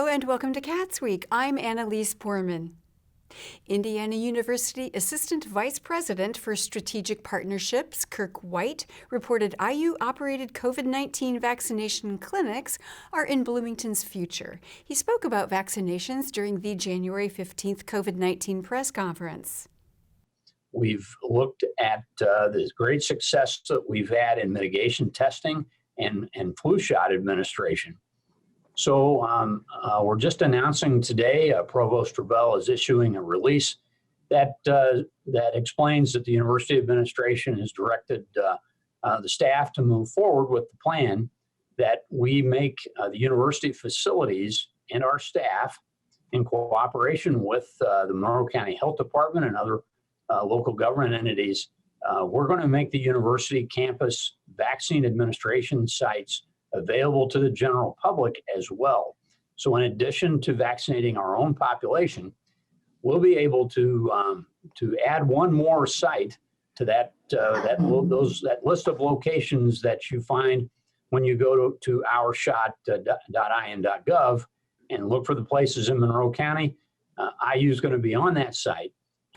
and welcome to CATSweek. I'm Annalise Poorman. Indiana University Assistant Vice President for Strategic Partnerships, Kirk White, reported IU-operated COVID-19 vaccination clinics are in Bloomington's future. He spoke about vaccinations during the January 15th COVID-19 press conference. We've looked at the great success that we've had in mitigation testing and flu shot administration. So we're just announcing today, Provost Rebell is issuing a release that explains that the university administration has directed the staff to move forward with the plan that we make the university facilities and our staff, in cooperation with the Monroe County Health Department and other local government entities, we're going to make the university campus vaccine administration sites available to the general public as well. So in addition to vaccinating our own population, we'll be able to add one more site to that list of locations that you find when you go to ourshot.in.gov and look for the places in Monroe County. IU is going to be on that site.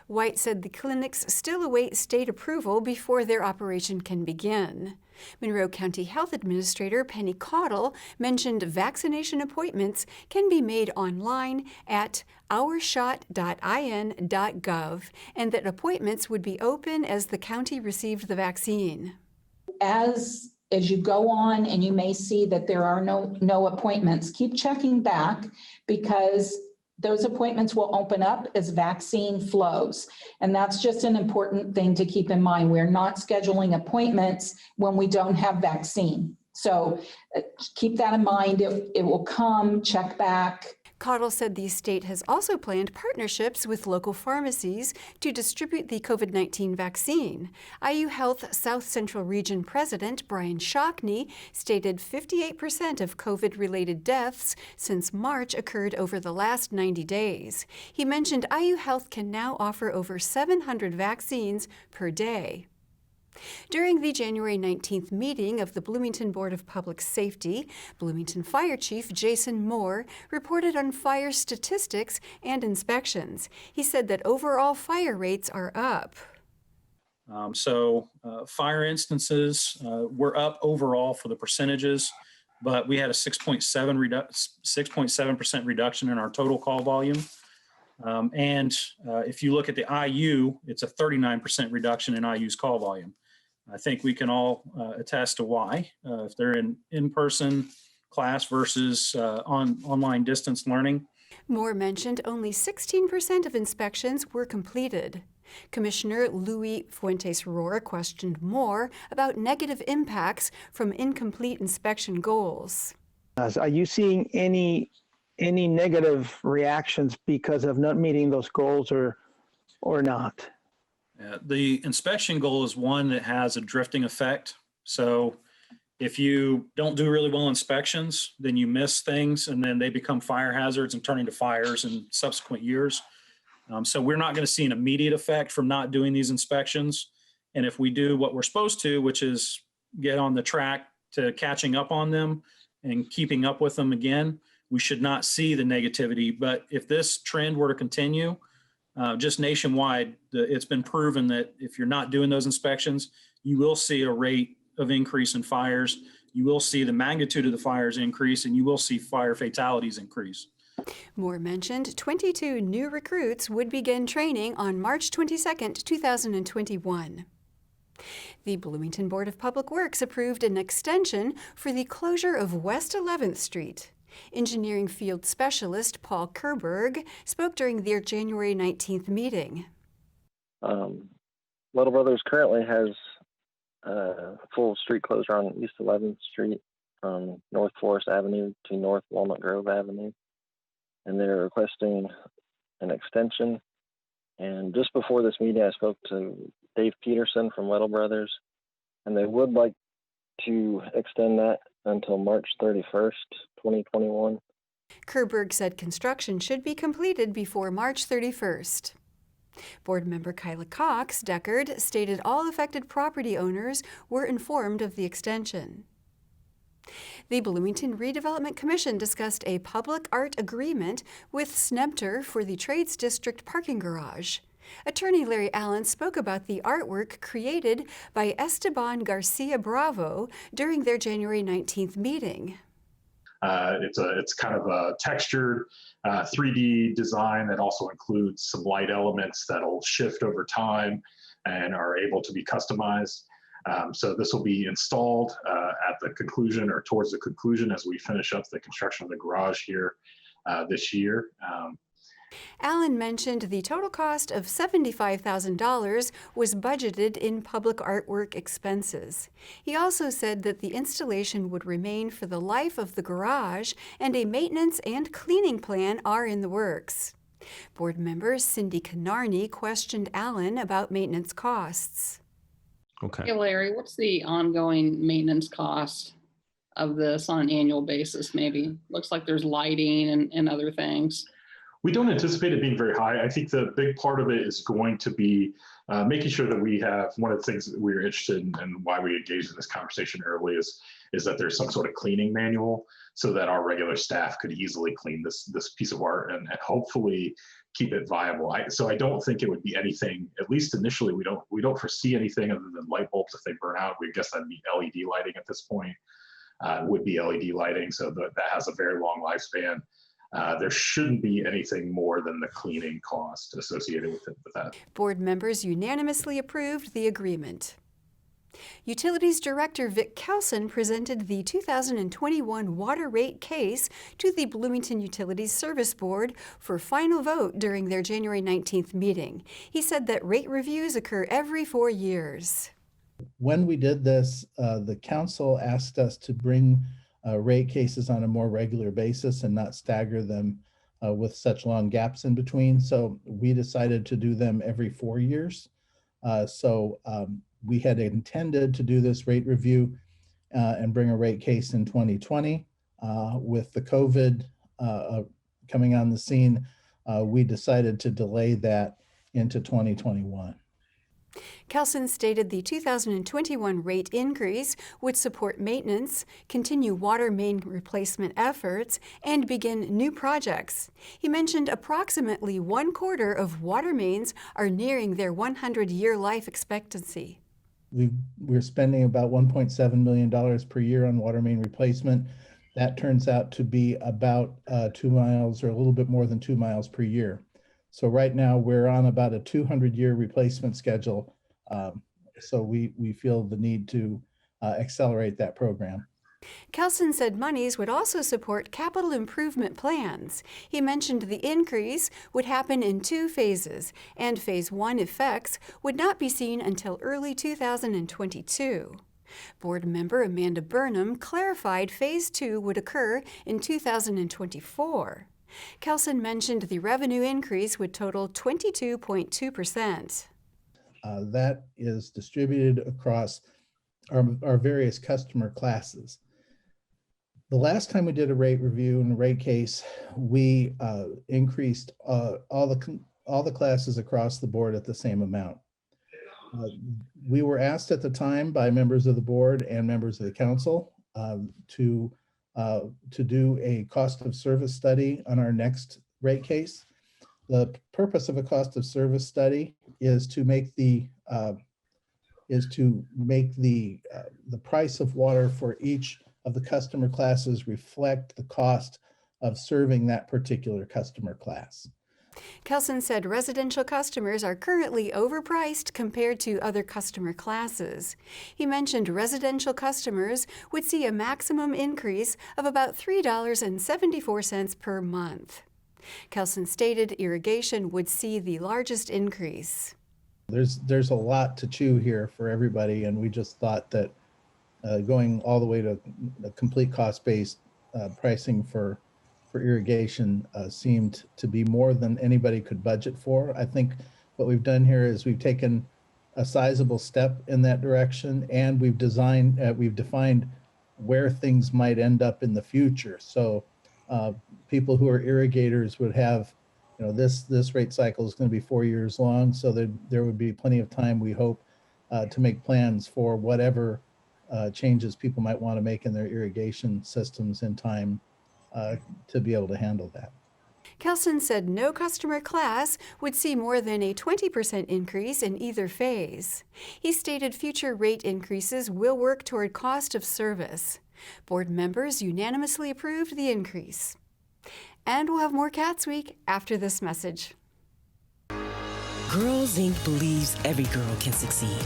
White said the clinics still await state approval before their operation can begin. Monroe County Health Administrator Penny Caudle mentioned vaccination appointments can be made online at ourshot.in.gov and that appointments would be open as the county received the vaccine. As you go on and you may see that there are no appointments, keep checking back because those appointments will open up as vaccine flows. And that's just an important thing to keep in mind. We're not scheduling appointments when we don't have vaccine. So keep that in mind. It will come, check back. Caudle said the state has also planned partnerships with local pharmacies to distribute the COVID-19 vaccine. IU Health South Central Region President Brian Shockney stated 58% of COVID-related deaths since March occurred over the last 90 days. He mentioned IU Health can now offer over 700 vaccines per day. During the January 19th meeting of the Bloomington Board of Public Safety, Bloomington Fire Chief Jason Moore reported on fire statistics and inspections. He said that overall fire rates are up. Fire instances were up overall for the percentages, but we had a 6.7% reduction in our total call volume. If you look at the IU, it's a 39% reduction in IU's call volume. I think we can all attest to why. If they're in in-person class versus online distance learning. Moore mentioned only 16% of inspections were completed. Commissioner Louis Fuentes-Rohr questioned Moore about negative impacts from incomplete inspection goals. Are you seeing any negative reactions because of not meeting those goals or not? The inspection goal is one that has a drifting effect. So if you don't do really well inspections, then you miss things and then they become fire hazards and turn into fires in subsequent years. So we're not going to see an immediate effect from not doing these inspections. And if we do what we're supposed to, which is get on the track to catching up on them and keeping up with them again, we should not see the negativity. But if this trend were to continue, just nationwide, it's been proven that if you're not doing those inspections, you will see a rate of increase in fires. You will see the magnitude of the fires increase, and you will see fire fatalities increase. Moore mentioned 22 new recruits would begin training on March 22, 2021. The Bloomington Board of Public Works approved an extension for the closure of West 11th Street. Engineering field specialist Paul Kerberg spoke during their January 19th meeting. Little Brothers currently has full street closure on East 11th Street from North Forest Avenue to North Walnut Grove Avenue. And they're requesting an extension. And just before this meeting, I spoke to Dave Peterson from Little Brothers, and they would like to extend that until March 31st, 2021. Kerberg said construction should be completed before March 31st. Board member Kyla Cox Deckard stated all affected property owners were informed of the extension. The Bloomington Redevelopment Commission discussed a public art agreement with Snebter for the Trades District parking garage. Attorney Larry Allen spoke about the artwork created by Esteban Garcia Bravo during their January 19th meeting. It's kind of a textured 3D design that also includes some light elements that'll shift over time and are able to be customized. So this will be installed at the conclusion or towards the conclusion as we finish up the construction of the garage here this year. Allen mentioned the total cost of $75,000 was budgeted in public artwork expenses. He also said that the installation would remain for the life of the garage and a maintenance and cleaning plan are in the works. Board member Cindy Canarney questioned Allen about maintenance costs. Okay. Hey, Larry, what's the ongoing maintenance cost of this on an annual basis, maybe? Looks like there's lighting and other things. We don't anticipate it being very high. I think the big part of it is going to be making sure that we have, one of the things that we're interested in and why we engaged in this conversation early is that there's some sort of cleaning manual so that our regular staff could easily clean this piece of art and hopefully keep it viable. So I don't think it would be anything, at least initially, we don't foresee anything other than light bulbs if they burn out. We guess that'd be LED lighting at this point, would be LED lighting. So that has a very long lifespan. There shouldn't be anything more than the cleaning cost associated with that. Board members unanimously approved the agreement. Utilities Director Vic Kelson presented the 2021 water rate case to the Bloomington Utilities Service Board for final vote during their January 19th meeting. He said that rate reviews occur every 4 years. When we did this, the council asked us to bring rate cases on a more regular basis and not stagger them with such long gaps in between. So we decided to do them every 4 years. We had intended to do this rate review and bring a rate case in 2020. With the COVID coming on the scene, we decided to delay that into 2021. Kelson stated the 2021 rate increase would support maintenance, continue water main replacement efforts, and begin new projects. He mentioned approximately 1/4 of water mains are nearing their 100-year life expectancy. We're spending about $1.7 million per year on water main replacement. That turns out to be about 2 miles or a little bit more than 2 miles per year. So right now we're on about a 200-year replacement schedule. So we feel the need to accelerate that program. Kelson said monies would also support capital improvement plans. He mentioned the increase would happen in 2 phases, and Phase 1 effects would not be seen until early 2022. Board member Amanda Burnham clarified Phase 2 would occur in 2024. Kelson mentioned the revenue increase would total 22.2%. That is distributed across our various customer classes. The last time we did a rate review and a rate case, we increased all the classes across the board at the same amount. We were asked at the time by members of the board and members of the council to do a cost of service study on our next rate case. The purpose of a cost of service study is to make the price of water for each of the customer classes reflect the cost of serving that particular customer class. Kelson said residential customers are currently overpriced compared to other customer classes. He mentioned residential customers would see a maximum increase of about $3.74 per month. Kelson stated irrigation would see the largest increase. There's a lot to chew here for everybody, and we just thought that going all the way to a complete cost-based pricing for irrigation seemed to be more than anybody could budget for. I think what we've done here is we've taken a sizable step in that direction, and we've defined where things might end up in the future. So people who are irrigators would have, this rate cycle is going to be 4 years long, so there would be plenty of time, we hope, to make plans for whatever changes people might want to make in their irrigation systems in time to be able to handle that. Kelson said no customer class would see more than a 20% increase in either phase. He stated future rate increases will work toward cost of service. Board members unanimously approved the increase. And we'll have more CATSweek after this message. Girls Inc. believes every girl can succeed.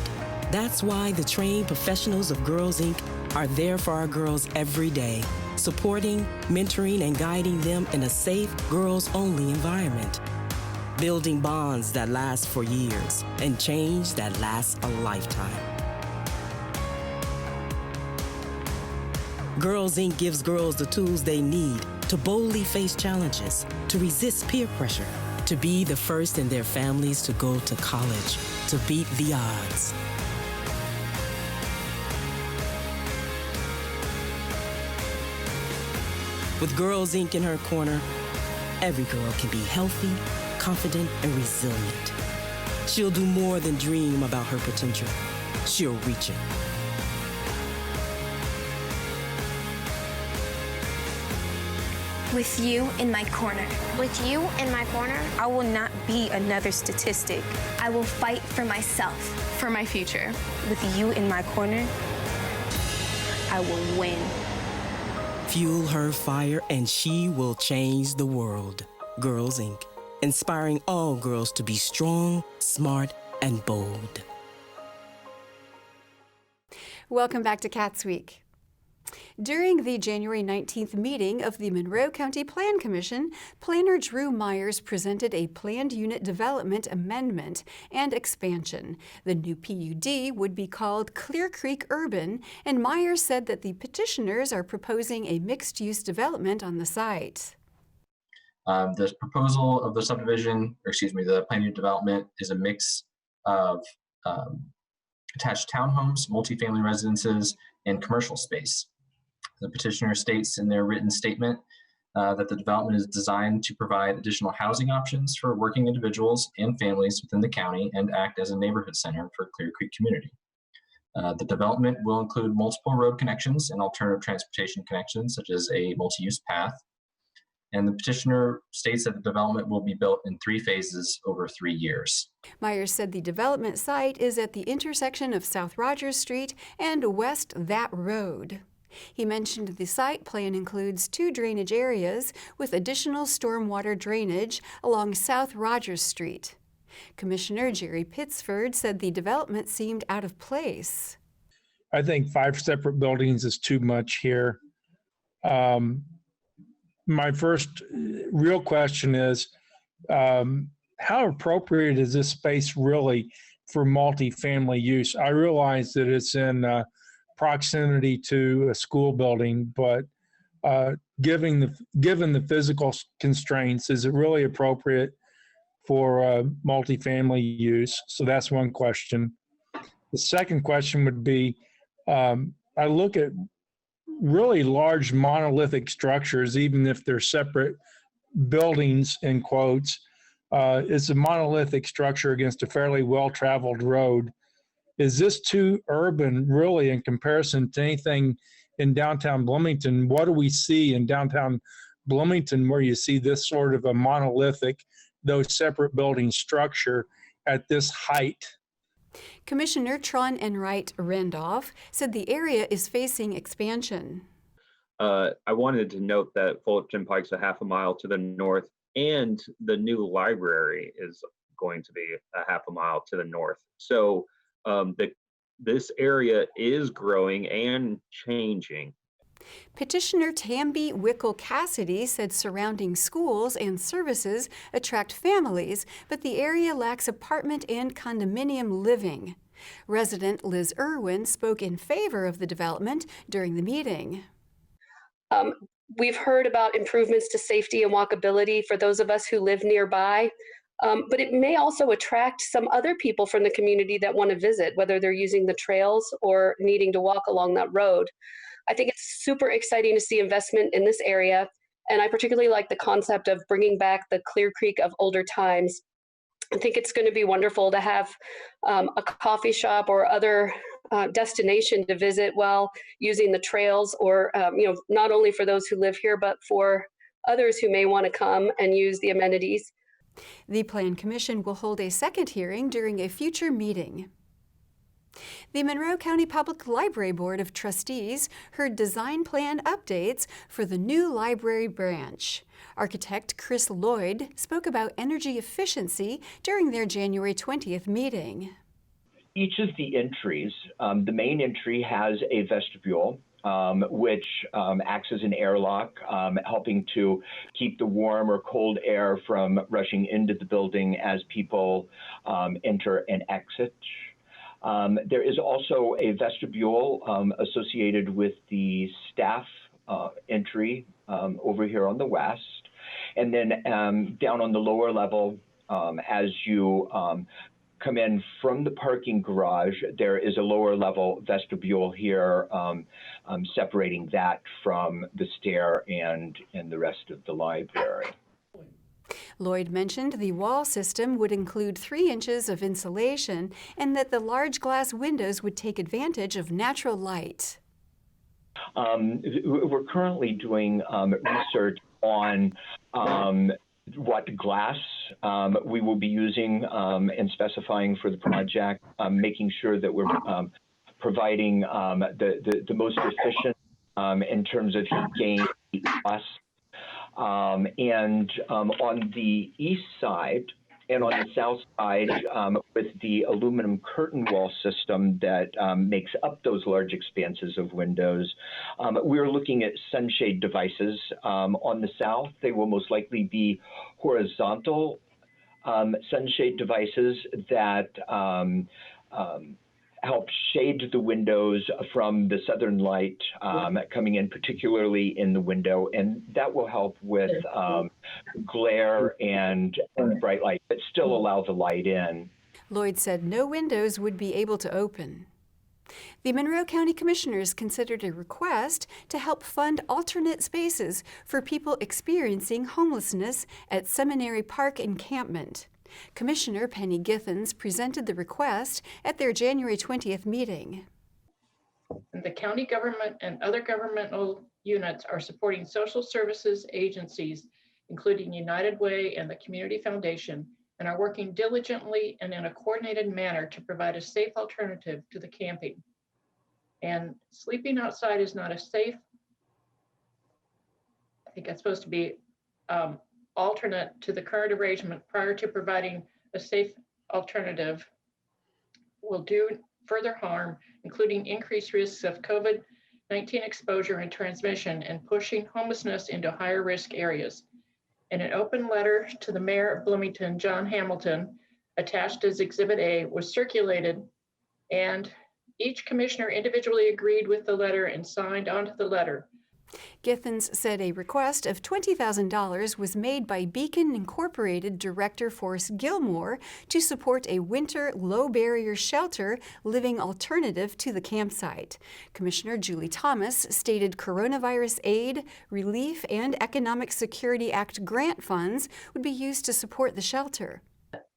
That's why the trained professionals of Girls Inc. are there for our girls every day, supporting, mentoring, and guiding them in a safe, girls-only environment. Building bonds that last for years and change that lasts a lifetime. Girls Inc. gives girls the tools they need to boldly face challenges, to resist peer pressure, to be the first in their families to go to college, to beat the odds. With Girls Inc. in her corner, every girl can be healthy, confident, and resilient. She'll do more than dream about her potential. She'll reach it. With you in my corner. With you in my corner, I will not be another statistic. I will fight for myself. For my future. With you in my corner, I will win. Fuel her fire and she will change the world. Girls Inc. Inspiring all girls to be strong, smart, and bold. Welcome back to CATSweek. During the January 19th meeting of the Monroe County Plan Commission, Planner Drew Myers presented a planned unit development amendment and expansion. The new PUD would be called Clear Creek Urban, and Myers said that the petitioners are proposing a mixed-use development on the site. The proposal of the subdivision, the planned unit development is a mix of attached townhomes, multifamily residences, and commercial space. The petitioner states in their written statement that the development is designed to provide additional housing options for working individuals and families within the county and act as a neighborhood center for Clear Creek community. The development will include multiple road connections and alternative transportation connections, such as a multi-use path. And the petitioner states that the development will be built in 3 phases over 3 years. Myers said the development site is at the intersection of South Rogers Street and West That Road. He mentioned the site plan includes 2 drainage areas with additional stormwater drainage along South Rogers Street. Commissioner Jerry Pittsford said the development seemed out of place. I think 5 separate buildings is too much here. My first real question is, how appropriate is this space really for multifamily use? I realize that it's in proximity to a school building, but given the physical constraints, is it really appropriate for multifamily use? So that's one question. The second question would be, I look at really large monolithic structures, even if they're separate buildings in quotes. It's a monolithic structure against a fairly well-traveled road. Is this too urban really in comparison to anything in downtown Bloomington? What do we see in downtown Bloomington where you see this sort of a monolithic, though separate building structure at this height? Commissioner Tron Enright Randolph said the area is facing expansion. I wanted to note that Fullerton Pike's a half a mile to the north, and the new library is going to be a half a mile to the north. So this area is growing and changing. Petitioner Tamby Wickle Cassidy said surrounding schools and services attract families, but the area lacks apartment and condominium living. Resident Liz Irwin spoke in favor of the development during the meeting. We've heard about improvements to safety and walkability for those of us who live nearby, but it may also attract some other people from the community that want to visit, whether they're using the trails or needing to walk along that road. I think it's super exciting to see investment in this area, and I particularly like the concept of bringing back the Clear Creek of older times. I think it's going to be wonderful to have a coffee shop or other destination to visit while using the trails, or not only for those who live here, but for others who may want to come and use the amenities. The Plan Commission will hold a second hearing during a future meeting. The Monroe County Public Library Board of Trustees heard design plan updates for the new library branch. Architect Chris Lloyd spoke about energy efficiency during their January 20th meeting. Each of the entries, the main entry has a vestibule, which acts as an airlock, helping to keep the warm or cold air from rushing into the building as people enter and exit. There is also a vestibule associated with the staff entry over here on the west. And then down on the lower level, as you come in from the parking garage, there is a lower level vestibule here separating that from the stair and the rest of the library. Lloyd mentioned the wall system would include 3 inches of insulation and that the large glass windows would take advantage of natural light. We're currently doing research on what glass we will be using and specifying for the project, making sure that we're providing the most efficient in terms of heat gain, heat loss. And on the east side and on the south side, with the aluminum curtain wall system that makes up those large expanses of windows, we're looking at sunshade devices. On the south, they will most likely be horizontal sunshade devices that help shade the windows from the southern light coming in, particularly in the window, and that will help with glare and bright light, but still allow the light in. Lloyd said no windows would be able to open. The Monroe County Commissioners considered a request to help fund alternate spaces for people experiencing homelessness at Seminary Park encampment. Commissioner Penny Githens presented the request at their January 20th meeting. The county government and other governmental units are supporting social services agencies, including United Way and the Community Foundation, and are working diligently and in a coordinated manner to provide a safe alternative to the camping. And sleeping outside is not a safe, I think that's supposed to be alternate to the current arrangement prior to providing a safe alternative will do further harm, including increased risks of COVID-19 exposure and transmission and pushing homelessness into higher risk areas. In an open letter to the mayor of Bloomington, John Hamilton, attached as Exhibit A, was circulated, and each commissioner individually agreed with the letter and signed onto the letter. Githens said a request of $20,000 was made by Beacon Incorporated Director Forrest Gilmore to support a winter low-barrier shelter living alternative to the campsite. Commissioner Julie Thomas stated coronavirus aid, relief, and Economic Security Act grant funds would be used to support the shelter.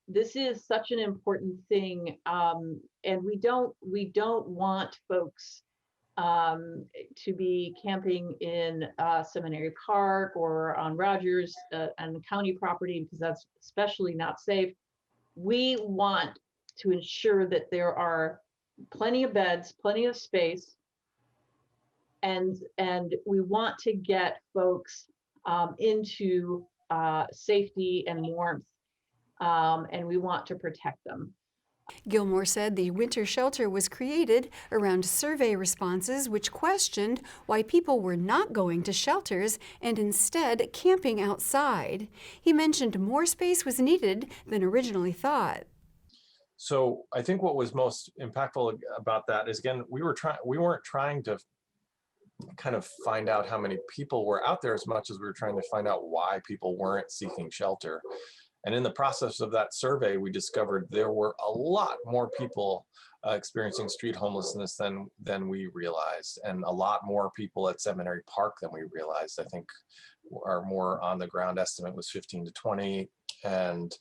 This is such an important thing, and we don't want folks to be camping in Seminary Park or on Rogers and the county property, because that's especially not safe. We want to ensure that there are plenty of beds, plenty of space, and we want to get folks into safety and warmth, and we want to protect them. Gilmore said the winter shelter was created around survey responses which questioned why people were not going to shelters and instead camping outside. He mentioned more space was needed than originally thought. So I think what was most impactful about that is, again, we weren't trying to kind of find out how many people were out there as much as we were trying to find out why people weren't seeking shelter. And in the process of that survey, we discovered there were a lot more people experiencing street homelessness than we realized, and a lot more people at Seminary Park than we realized. I think our more on the ground estimate was 15 to 20, and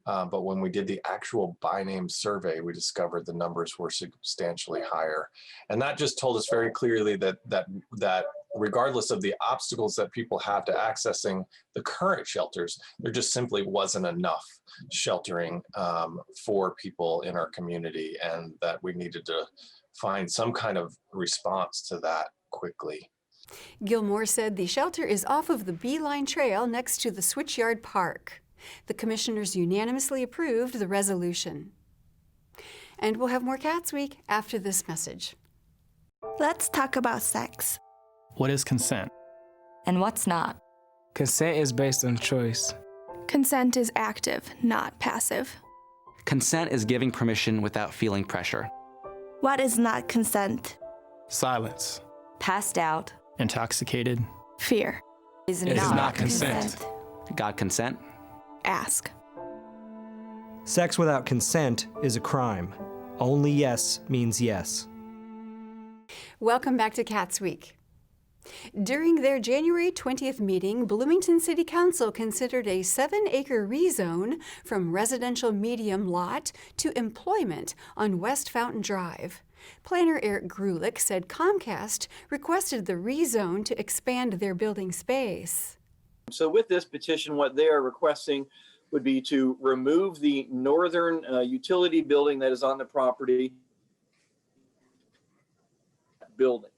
But when we did the actual by name survey, we discovered the numbers were substantially higher. And that just told us very clearly that regardless of the obstacles that people have to accessing the current shelters, there just simply wasn't enough sheltering for people in our community, and that we needed to find some kind of response to that quickly. Gilmore said the shelter is off of the Beeline Trail next to the Switchyard Park. The commissioners unanimously approved the resolution. And we'll have more Cats Week after this message. Let's talk about sex. What is consent? And what's not? Consent is based on choice. Consent is active, not passive. Consent is giving permission without feeling pressure. What is not consent? Silence. Passed out. Intoxicated. Fear. It is not consent. God consent? Ask. Sex without consent is a crime. Only yes means yes. Welcome back to Cats Week. During their January 20th meeting, Bloomington City Council considered a 7-acre rezone from residential medium lot to employment on West Fountain Drive. Planner Eric Grulich said Comcast requested the rezone to expand their building space. So with this petition, what they are requesting would be to remove the northern utility building that is on the property building.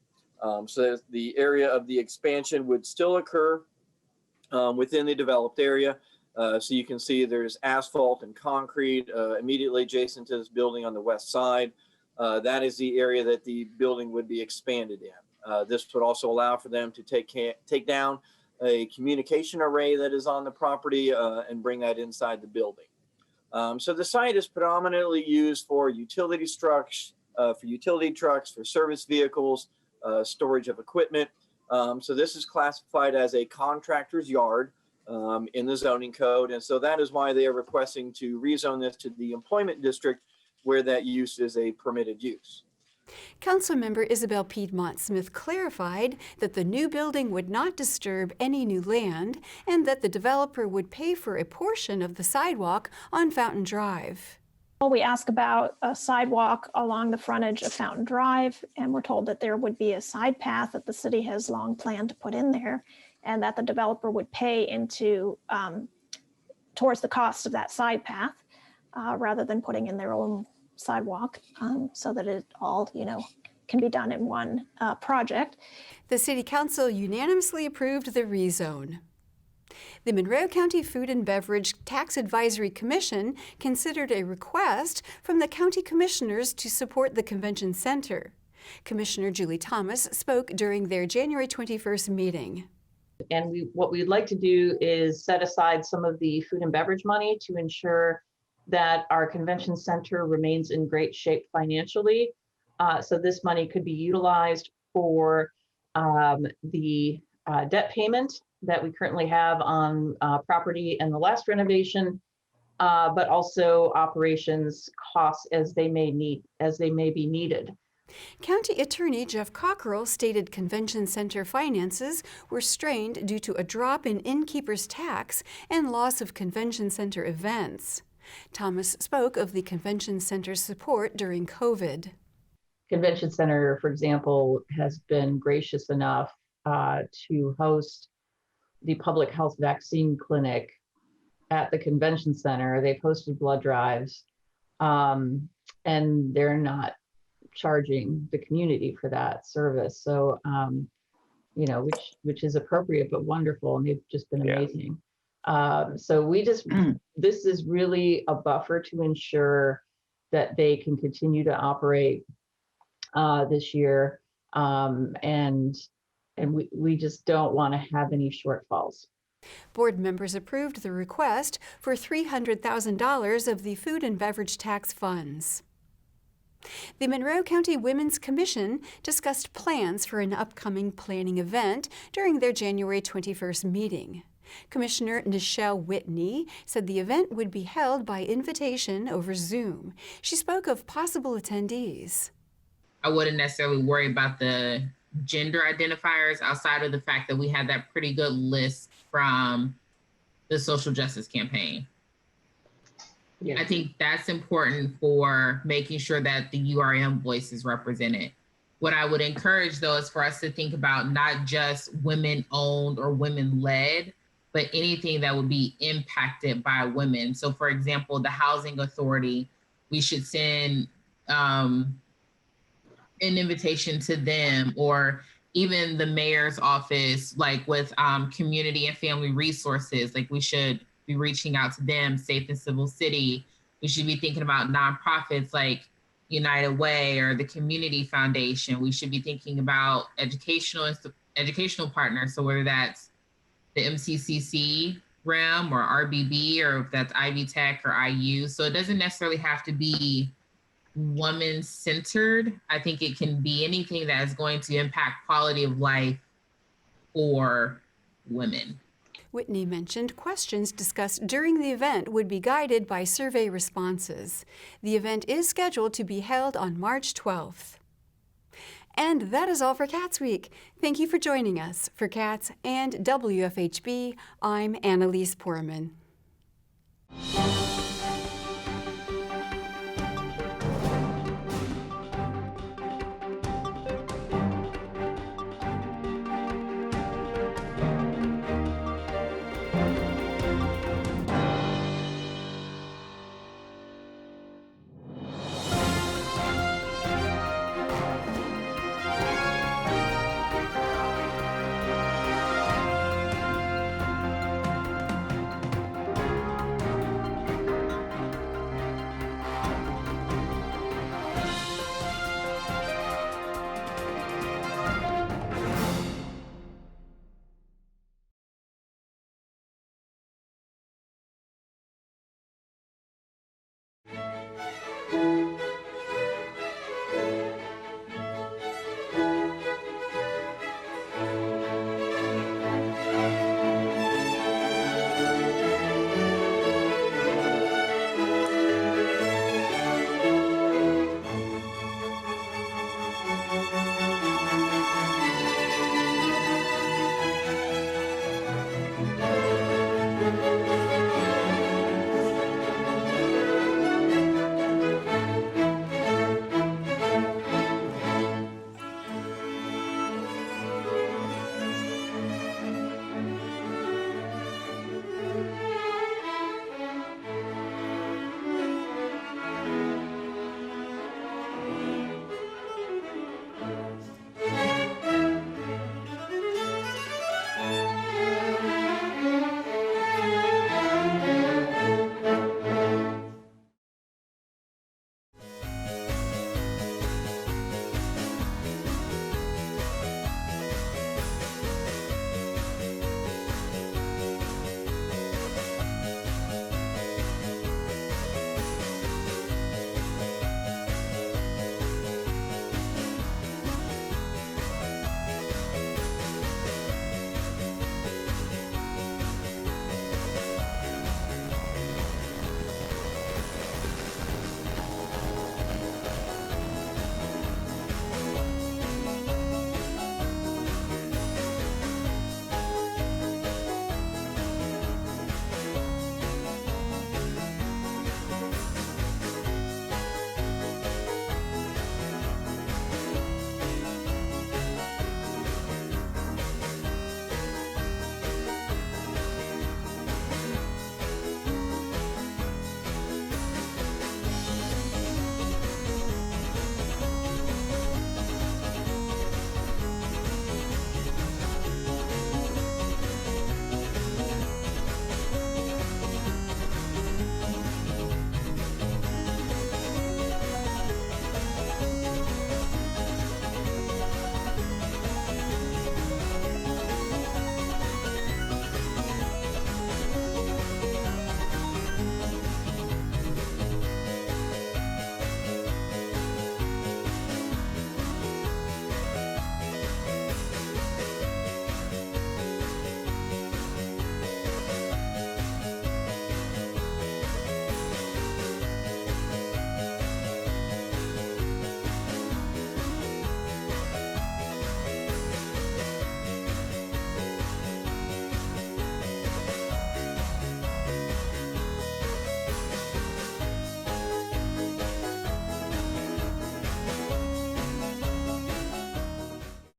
So that the area of the expansion would still occur within the developed area. So you can see there's asphalt and concrete immediately adjacent to this building on the west side. That is the area that the building would be expanded in. This would also allow for them to take down a communication array that is on the property and bring that inside the building. So the site is predominantly used for utility trucks, for service vehicles, storage of equipment. So this is classified as a contractor's yard in the zoning code. And so that is why they are requesting to rezone this to the employment district where that use is a permitted use. Councilmember Isabel Piedmont Smith clarified that the new building would not disturb any new land and that the developer would pay for a portion of the sidewalk on Fountain Drive. We asked about a sidewalk along the frontage of Fountain Drive, and we're told that there would be a side path that the city has long planned to put in there, and that the developer would pay into towards the cost of that side path rather than putting in their own sidewalk, so that it all, can be done in one project. The City Council unanimously approved the rezone. The Monroe County Food and Beverage Tax Advisory Commission considered a request from the county commissioners to support the convention center. Commissioner Julie Thomas spoke during their January 21st meeting. And what we'd like to do is set aside some of the food and beverage money to ensure that our convention center remains in great shape financially. So this money could be utilized for the debt payment that we currently have on property and the last renovation, but also operations costs as they may be needed. County Attorney Jeff Cockrell stated convention center finances were strained due to a drop in innkeeper's tax and loss of convention center events. Thomas spoke of the convention center's support during COVID. Convention center, for example, has been gracious enough to host the public health vaccine clinic at the convention center. They've hosted blood drives, and they're not charging the community for that service. So, which is appropriate but wonderful, and they've just been amazing. So this is really a buffer to ensure that they can continue to operate this year, and we just don't want to have any shortfalls. Board members approved the request for $300,000 of the food and beverage tax funds. The Monroe County Women's Commission discussed plans for an upcoming planning event during their January 21st meeting. Commissioner Nichelle Whitney said the event would be held by invitation over Zoom. She spoke of possible attendees. I wouldn't necessarily worry about the gender identifiers outside of the fact that we had that pretty good list from the social justice campaign. I think that's important for making sure that the URM voice is represented. What I would encourage, though, is for us to think about not just women-owned or women-led, but anything that would be impacted by women. So, for example, the Housing Authority, we should send an invitation to them, or even the mayor's office, like with community and family resources, like we should be reaching out to them. Safe and Civil City, we should be thinking about nonprofits like United Way or the Community Foundation. We should be thinking about educational partners. So whether that's the MCCC realm or RBB, or if that's Ivy Tech or IU. So it doesn't necessarily have to be woman-centered. I think it can be anything that is going to impact quality of life for women. Whitney mentioned questions discussed during the event would be guided by survey responses. The event is scheduled to be held on March 12th. And that is all for CATSweek. Thank you for joining us. For CATS and WFHB, I'm Annalise Poorman.